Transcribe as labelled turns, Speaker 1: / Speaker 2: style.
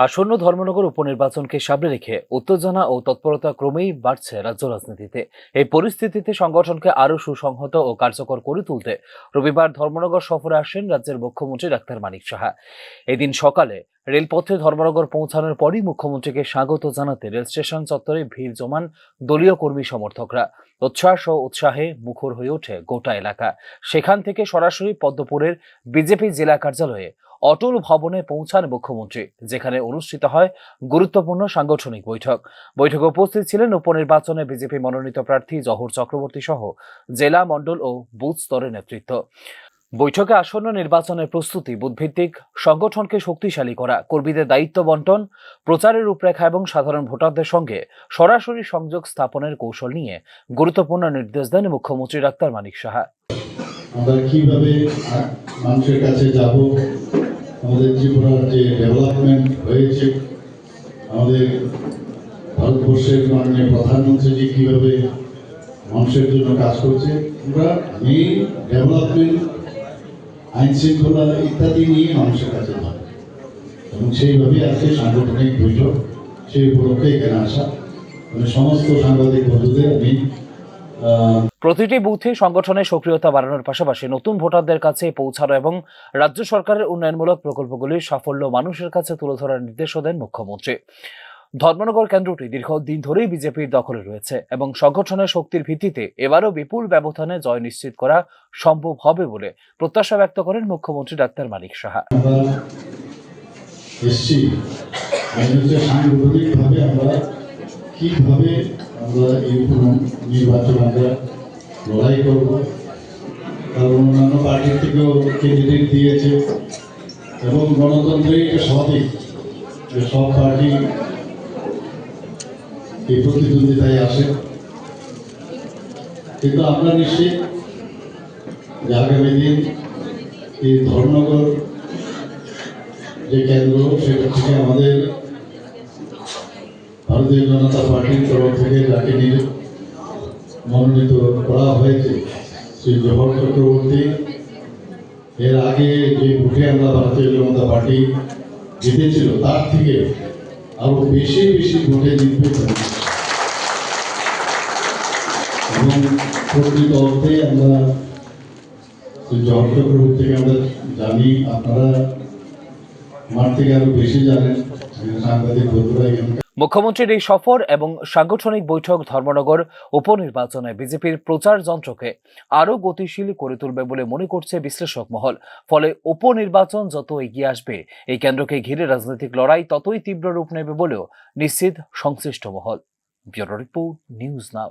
Speaker 1: আসন্ন ধর্মনগর উপনির্বাচনকে সামনে রেখে উত্তেজনা ও তৎপরতা ক্রমেই বাড়ছে রাজ্য রাজনীতিতে। এই পরিস্থিতিতে সংগঠনকে আরো সুসংহত ও কার্যকর করে তুলতে রবিবার ধর্মনগর সফরে আসেন রাজ্যের মুখ্যমন্ত্রী ডাক্তার মানিক সাহা। এদিন সকালে রেলপথে ধর্মনগর পৌঁছানোর পরই মুখ্যমন্ত্রীকে স্বাগত জানাতে রেল স্টেশন চত্বরে ভিড় জমান দলীয় কর্মী সমর্থকরা। উচ্ছ্বাস ও উৎসাহে মুখর হয়ে ওঠে গোটা এলাকা। সেখান থেকে সরাসরি পদ্মপুরের বিজেপি জেলা কার্যালয়ে অটল ভবনে পৌঁছান মুখ্যমন্ত্রী, যেখানে অনুষ্ঠিত হয় গুরুত্বপূর্ণ সাংগঠনিক বৈঠকে উপস্থিত ছিলেন উপনির্বাচনে বিজেপি মনোনীত প্রার্থী জহর চক্রবর্তী সহ জেলা, মণ্ডল ও বুথ স্তরের নেতৃত্ব। বৈঠকে আসন্ন নির্বাচনের প্রস্তুতি, বুথভিত্তিক সংগঠনকে শক্তিশালী করা, কর্মীদের দায়িত্ব বন্টন, প্রচারের রূপরেখা এবং সাধারণ ভোটারদের সঙ্গে সরাসরি সংযোগ স্থাপনের কৌশল নিয়ে গুরুত্বপূর্ণ নির্দেশ দেন মুখ্যমন্ত্রী ডাক্তার মানিক সাহা।
Speaker 2: আমরা কিভাবে মানুষের কাছে যাব, আমাদের ত্রিপুরার যে ডেভেলপমেন্ট হয়েছে, আমাদের ভারতবর্ষের মাননীয় প্রধানমন্ত্রীজি কিভাবে মানুষের জন্য কাজ করছে, আমরা মেইন ডেভেলপমেন্ট, আইন শৃঙ্খলা ইত্যাদি নিয়ে মানুষের কাছে যাব এবং সেইভাবে আজকে সাংগঠনিক বৈঠক, সেই উপলক্ষে এখানে আসা। সমস্ত সাংবাদিক বন্ধুদের আমি
Speaker 1: প্রতিটি বুথে সংগঠনের সক্রিয়তা বাড়ানোর পাশাপাশি নতুন ভোটারদের কাছে পৌঁছানো এবং রাজ্য সরকারের উন্নয়নমূলক প্রকল্পগুলির সাফল্য মানুষের কাছে তুলে ধরার নির্দেশও দেন মুখ্যমন্ত্রী। ধর্মনগর কেন্দ্রটি দীর্ঘদিন ধরেই বিজেপির দখলে রয়েছে এবং সংগঠনের শক্তির ভিত্তিতে এবারও বিপুল ব্যবধানে জয় নিশ্চিত করা সম্ভব হবে বলে প্রত্যাশা ব্যক্ত করেন মুখ্যমন্ত্রী ডাক্তার মানিক সাহা।
Speaker 2: কিভাবে আমরা এই নির্বাচন আমরা লড়াই করব, কারণ অন্যান্য পার্টির থেকেও ক্যান্ডিডেট দিয়েছে এবং গণতন্ত্রের একটা সঠিক যে সব পার্টি এই প্রতিদ্বন্দ্বিতায় আসে, কিন্তু আমরা নিশ্চিত যে আগামী দিন এই ধর্মনগর যে কেন্দ্র, সেটা থেকে আমাদের ভারতীয় জনতা পার্টির তরফ থেকে যাকে মনোনীত করা হয়েছে শ্রী জহর চক্রবর্তী, এর আগে যে ভোটে আমরা ভারতীয় জনতা পার্টি জিতেছিল তার থেকে আরো বেশি বেশি ভোটে জিতবে এবং প্রকৃত অর্থে আমরা শ্রী জহর চক্রবর্তীকে আমরা জানি, আপনারা আমার থেকে আরো বেশি জানেন, সাংবাদিক বন্ধুরা।
Speaker 1: মুখ্যমন্ত্রীর এই সফর এবং সাংগঠনিক বৈঠক ধর্মনগর উপনির্বাচনে বিজেপির প্রচার যন্ত্রকে আরো গতিশীল করে তুলবে বলে মনে করছে বিশ্লেষক মহল। ফলে উপনির্বাচন যত এগিয়ে আসবে, এই কেন্দ্রকে ঘিরে রাজনৈতিক লড়াই ততই তীব্র রূপ নেবে বলেও নিশ্চিত সংশ্লিষ্ট মহল। Bureau report, news now.